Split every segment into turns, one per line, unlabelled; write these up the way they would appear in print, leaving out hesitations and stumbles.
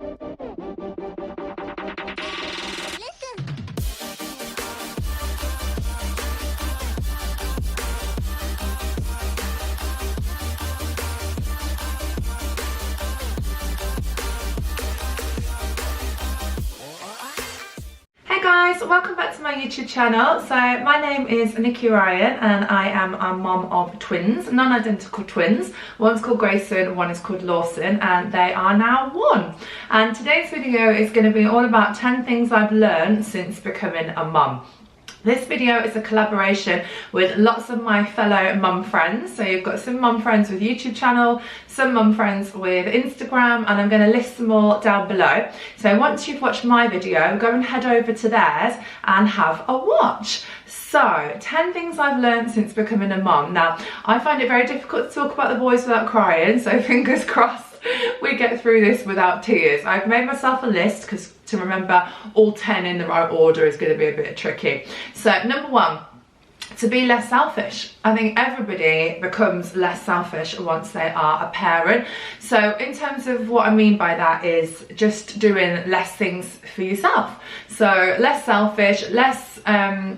Hey guys, welcome back to my YouTube channel. So my name is Nikki Ryan and I am a mum of twins, non-identical twins. One's called Grayson, one is called Lawson, and they are now 1. And today's video is going to be all about 10 things I've learned since becoming a mum. This video is a collaboration with lots of my fellow mum friends. So you've got some mum friends with YouTube channel, some mum friends with Instagram, and I'm going to list them all down below. So once you've watched my video, go and head over to theirs and have a watch. So, 10 things I've learned since becoming a mum. Now, I find it very difficult to talk about the boys without crying, so fingers crossed we get through this without tears. I've made myself a list because to remember all 10 in the right order is going to be a bit tricky. So, number 1, to be less selfish. I think everybody becomes less selfish once they are a parent. So in terms of what I mean by that is just doing less things for yourself. So less selfish, less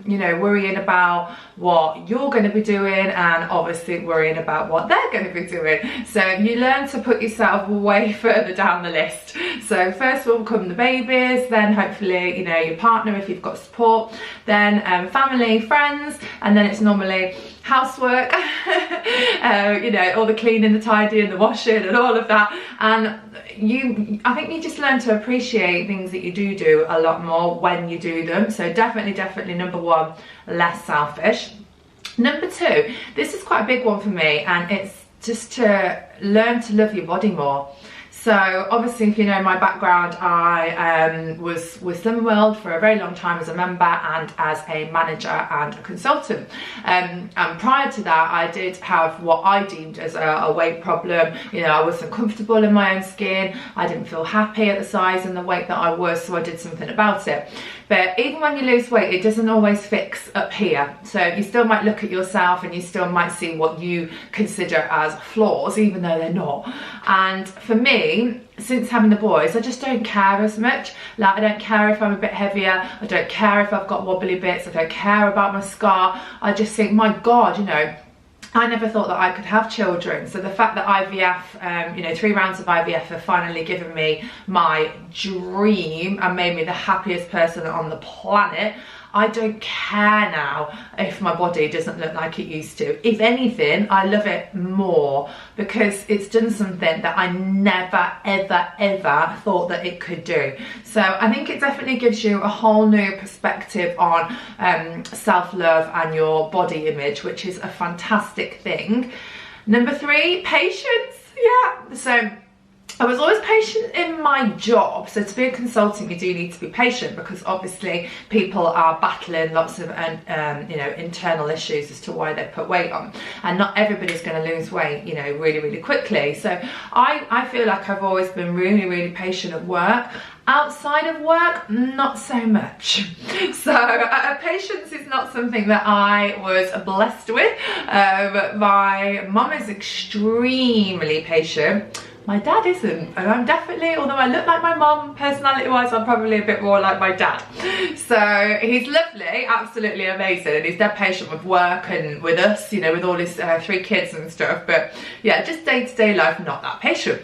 you know, worrying about what you're going to be doing and obviously worrying about what they're going to be doing. So you learn to put yourself way further down the list. So first will come the babies, then hopefully, you know, your partner if you've got support, then family, friends, and then it's normally housework, you know, all the cleaning, the tidying, the washing and all of that. And I think you just learn to appreciate things that you do a lot more when you do them. So definitely number 1, less selfish. Number 2, this is quite a big one for me, and it's just to learn to love your body more. So obviously, if you know my background, I was with Slim World for a very long time as a member and as a manager and a consultant. And prior to that, I did have what I deemed as a weight problem. You know, I wasn't comfortable in my own skin. I didn't feel happy at the size and the weight that I was, so I did something about it. But even when you lose weight, it doesn't always fix up here. So you still might look at yourself and you still might see what you consider as flaws, even though they're not. And for me, since having the boys, I just don't care as much. Like, I don't care if I'm a bit heavier, I don't care if I've got wobbly bits, I don't care about my scar. I just think, my God, you know, I never thought that I could have children. So the fact that IVF, you know, 3 rounds of IVF have finally given me my dream and made me the happiest person on the planet, I don't care now if my body doesn't look like it used to. If anything, I love it more because it's done something that I never, ever thought that it could do. So I think it definitely gives you a whole new perspective on self-love and your body image, which is a fantastic thing. Number 3, patience. Yeah, so I was always patient in my job. So to be a consultant, you do need to be patient because obviously people are battling lots of you know, internal issues as to why they put weight on, and not everybody's going to lose weight, you know, really quickly. So I feel like I've always been really patient at work. Outside of work, not so much. So patience is not something that I was blessed with. My mum is extremely patient. My dad isn't, and I'm definitely, although I look like my mum, personality wise, I'm probably a bit more like my dad. So he's lovely, absolutely amazing, and he's dead patient with work and with us, you know, with all his 3 kids and stuff. But yeah, just day-to-day life, not that patient.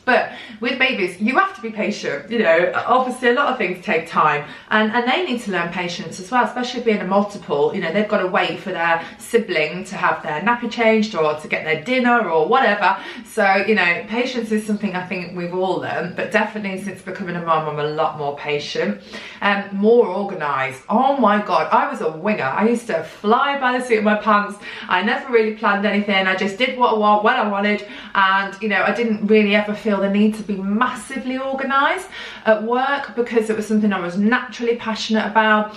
But with babies, you have to be patient. You know, obviously a lot of things take time, and they need to learn patience as well, especially being a multiple. You know, they've got to wait for their sibling to have their nappy changed or to get their dinner or whatever. So, you know, patience is something I think we've all learned, but definitely since becoming a mum, I'm a lot more patient and more organised. Oh my God, I was a winger. I used to fly by the seat of my pants. I never really planned anything. I just did what I want when I wanted, and, you know, I didn't really ever feel the need to be massively organised at work because it was something I was naturally passionate about.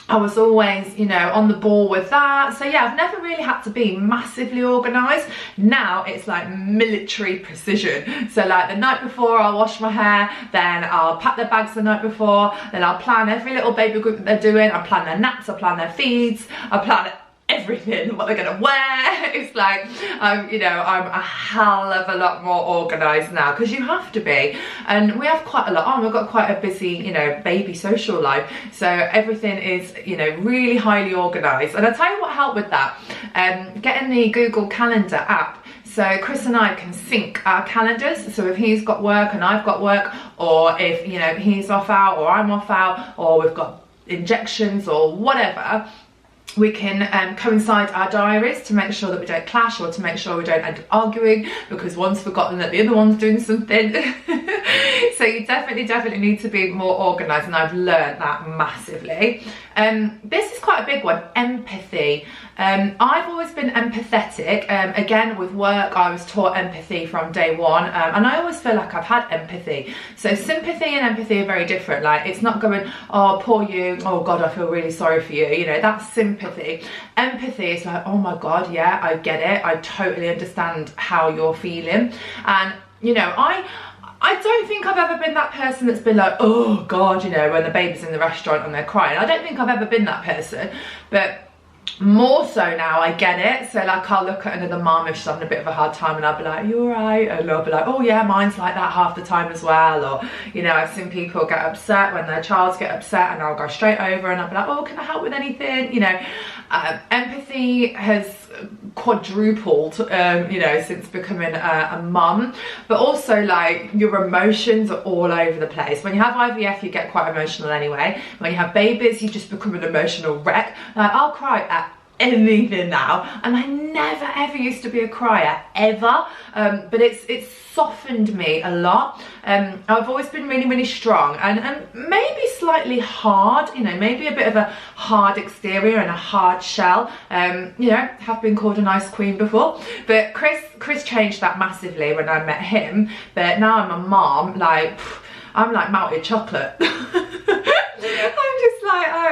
I was always, you know, on the ball with that. So yeah, I've never really had to be massively organised. Now it's like military precision. So like the night before I'll wash my hair, then I'll pack their bags the night before, then I'll plan every little baby group that they're doing, I'll plan their naps, I'll plan their feeds, I'll plan everything, what they're gonna wear. It's like, you know, I'm a hell of a lot more organised now, because you have to be. And we have quite a lot on. We've got quite a busy, you know, baby social life, so everything is, you know, really highly organised. And I'll tell you what helped with that, getting the Google Calendar app. So Chris and I can sync our calendars. So if he's got work and I've got work, or if, you know, he's off out or I'm off out, or we've got injections or whatever, we can coincide our diaries to make sure that we don't clash, or to make sure we don't end up arguing because one's forgotten that the other one's doing something. So you definitely need to be more organised, and I've learned that massively. This is quite a big one, empathy. I've always been empathetic. Again, with work, I was taught empathy from day one, and I always feel like I've had empathy. So sympathy and empathy are very different. Like, it's not going, oh, poor you, oh God, I feel really sorry for you. You know, that's sympathy. Empathy is like, oh my God, yeah, I get it. I totally understand how you're feeling. And, you know, I don't think I've ever been that person that's been like, oh God, you know, when the baby's in the restaurant and they're crying. I don't think I've ever been that person, but more so now I get it. So like, I'll look at another mum if she's having a bit of a hard time, and I'll be like, you alright? And I'll be like, oh yeah, mine's like that half the time as well. Or, you know, I've seen people get upset when their child's get upset, and I'll go straight over and I'll be like, oh, can I help with anything? You know, empathy has quadrupled, you know, since becoming a mum. But also, like, your emotions are all over the place. When you have IVF, you get quite emotional anyway. When you have babies, you just become an emotional wreck. Like, I'll cry at anything now, and I never ever used to be a crier ever, but it's softened me a lot. I've always been really strong, and maybe slightly hard, you know, maybe a bit of a hard exterior and a hard shell. You know, have been called an ice queen before, but Chris changed that massively when I met him. But now I'm a mom, like, I'm like melted chocolate.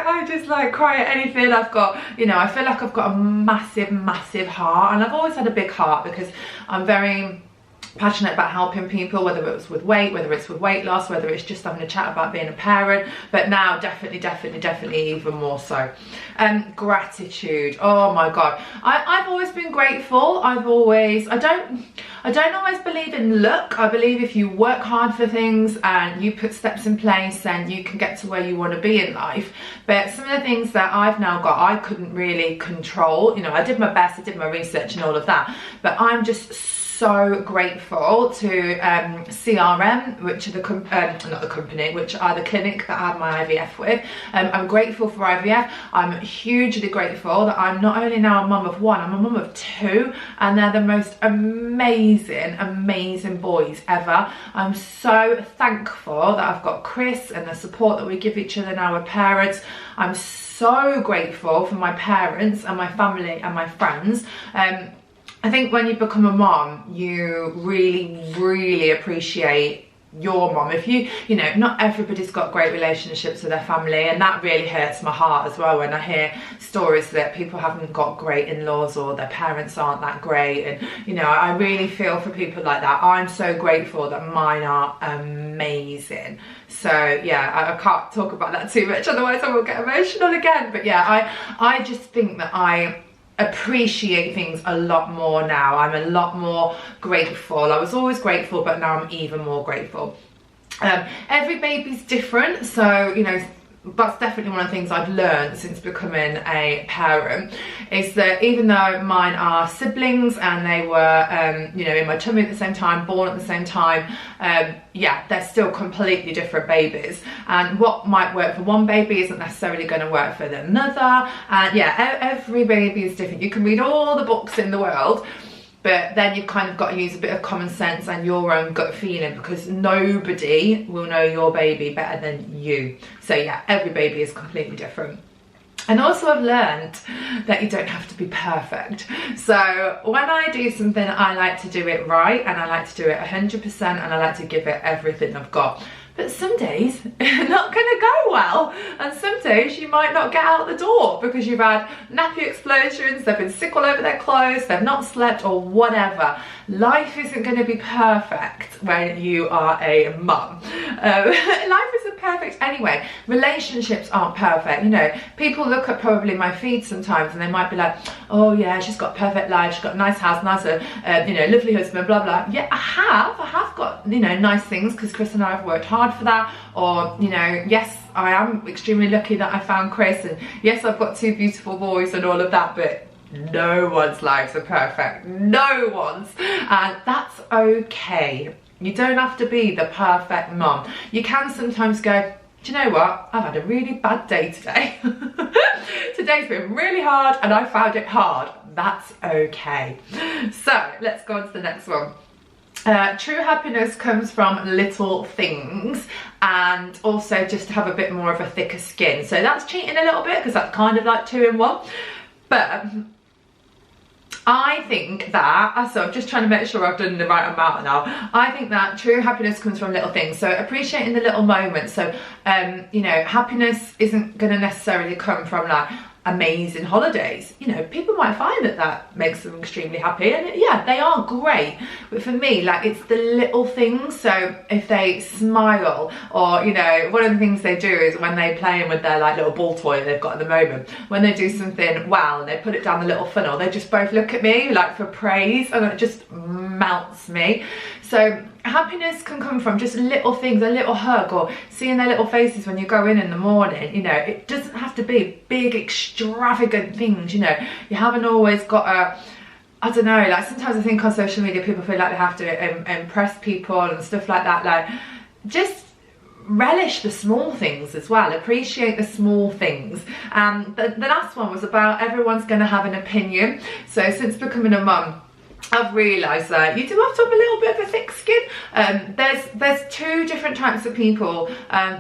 I just like cry at anything. I've got, you know, I feel like I've got a massive heart, and I've always had a big heart because I'm very passionate about helping people, whether it's with weight, whether it's with weight loss, whether it's just having a chat about being a parent, but now definitely even more so. Gratitude, oh my God, I've always been grateful. I don't always believe in luck. I believe if you work hard for things and you put steps in place, then you can get to where you want to be in life. But some of the things that I've now got, I couldn't really control. You know, I did my best, I did my research and all of that, but I'm just so grateful to CRM, which are not the company, which are the clinic that I had my IVF with. I'm grateful for IVF. I'm hugely grateful that I'm not only now a mum of one, I'm a mum of two, and they're the most amazing boys ever. I'm so thankful that I've got Chris and the support that we give each other now as parents. I'm so grateful for my parents and my family and my friends. I think when you become a mom, you really appreciate your mom. If you know, not everybody's got great relationships with their family, and that really hurts my heart as well when I hear stories that people haven't got great in-laws or their parents aren't that great. And, you know, I really feel for people like that. I'm so grateful that mine are amazing. So yeah, I can't talk about that too much, otherwise I will get emotional again. But yeah, I just think that I appreciate things a lot more now. I'm a lot more grateful. I was always grateful, but now I'm even more grateful. Every baby's different, so, you know, that's definitely one of the things I've learned since becoming a parent, is that even though mine are siblings and they were you know, in my tummy at the same time, born at the same time, yeah, they're still completely different babies, and what might work for one baby isn't necessarily going to work for another. And yeah, every baby is different. You can read all the books in the world, but then you've kind of got to use a bit of common sense and your own gut feeling, because nobody will know your baby better than you. So yeah, every baby is completely different. And also I've learned that you don't have to be perfect. So when I do something, I like to do it right, and I like to do it 100%, and I like to give it everything I've got. But some days it's not going to go well, and some days you might not get out the door because you've had nappy explosions, they've been sick all over their clothes, they've not slept, or whatever. life isn't going to be perfect when you are a mum. Life isn't perfect anyway. Relationships aren't perfect. You know, people look at probably my feed sometimes and they might be like, oh yeah, she's got a perfect life, she's got a nice house, nicer, you know, lovely husband, blah blah. Yeah, I have got, you know, nice things because Chris and I have worked hard for that. Or, you know, yes, I am extremely lucky that I found Chris, and yes, I've got 2 beautiful boys and all of that, but no one's lives are perfect, no one's, and that's okay. You don't have to be the perfect mum. You can sometimes go, do you know what, I've had a really bad day today. Today's been really hard and I found it hard. That's okay. So let's go on to the next one. True happiness comes from little things, and also just to have a bit more of a thicker skin. So that's cheating a little bit because that's kind of like 2 in 1. But I think that, so I'm just trying to make sure I've done the right amount now. I think that true happiness comes from little things. So appreciating the little moments. So, you know, happiness isn't going to necessarily come from like amazing holidays. You know, people might find that that makes them extremely happy, and yeah, they are great, but for me, like, it's the little things. So if they smile, or, you know, one of the things they do is when they playing with their like little ball toy they've got at the moment, when they do something well and they put it down the little funnel, they just both look at me like for praise, and it just melts me. So happiness can come from just little things, a little hug, or seeing their little faces when you go in the morning. You know, it doesn't have to be big extravagant things. You know, you haven't always got a, I don't know, like sometimes I think on social media people feel like they have to impress people and stuff like that. Like, just relish the small things as well, appreciate the small things. The last one was about everyone's going to have an opinion. So since becoming a mum, I've realised that you do have to have a little bit of a thick skin. There's 2 different types of people.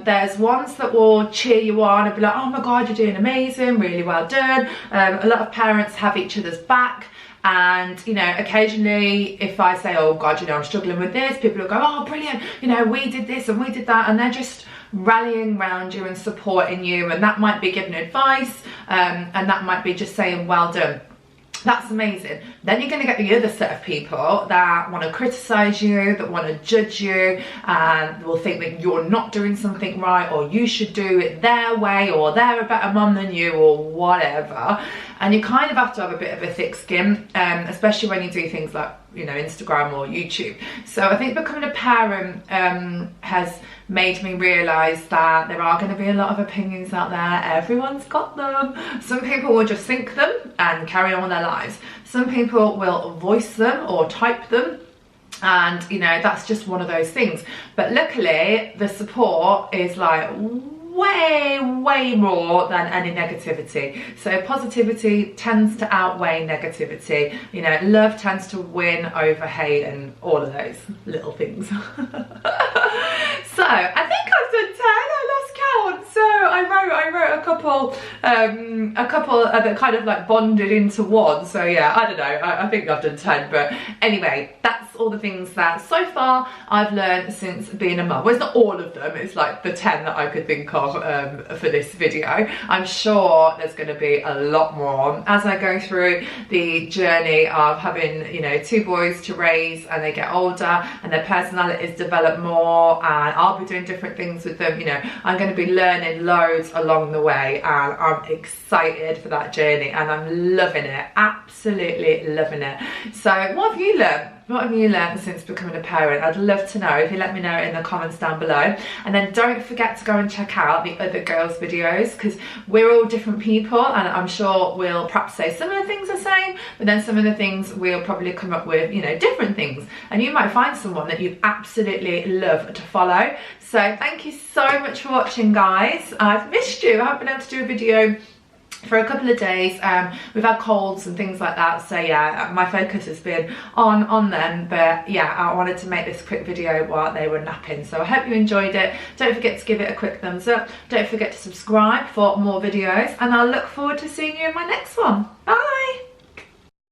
There's ones that will cheer you on and be like, oh my god, you're doing amazing, really well done. A lot of parents have each other's back. And, you know, occasionally if I say, oh god, you know, I'm struggling with this, people will go, oh brilliant, you know, we did this and we did that, and they're just rallying around you and supporting you. And that might be giving advice, and that might be just saying well done. That's amazing. Then you're going to get the other set of people that want to criticise you, that want to judge you, and will think that you're not doing something right, or you should do it their way, or they're a better mum than you, or whatever. And you kind of have to have a bit of a thick skin, especially when you do things like, you know, Instagram or YouTube. So I think becoming a parent has made me realise that there are going to be a lot of opinions out there. Everyone's got them. Some people will just think them and carry on with their lives. Some people will voice them or type them, and, you know, that's just one of those things. But luckily the support is like way more than any negativity. So positivity tends to outweigh negativity. You know, love tends to win over hate and all of those little things. So I think I've done 10. I lost count. So I wrote a couple that kind of like bonded into one. So yeah, I don't know, I think I've done 10. But anyway, that's all the things that so far I've learned since being a mum. Well, it's not all of them, it's like the 10 that I could think of for this video. I'm sure there's going to be a lot more as I go through the journey of having, you know, 2 boys to raise, and they get older and their personalities develop more, and I'll be doing different things with them. You know, I'm going to be learning loads along the way, and I'm excited for that journey, and I'm loving it, absolutely loving it. So what have you learned? What have you learned since becoming a parent? I'd love to know if you let me know in the comments down below. And then don't forget to go and check out the other girls' videos, because we're all different people, and I'm sure we'll perhaps say some of the things the same, but then some of the things we'll probably come up with, you know, different things. And you might find someone that you'd absolutely love to follow. So thank you so much for watching, guys. I've missed you. I haven't been able to do a video for a couple of days. We've had colds and things like that, so yeah, my focus has been on them. But yeah, I wanted to make this quick video while they were napping, so I hope you enjoyed it. Don't forget to give it a quick thumbs up, don't forget to subscribe for more videos, and I'll look forward to seeing you in my next one. Bye.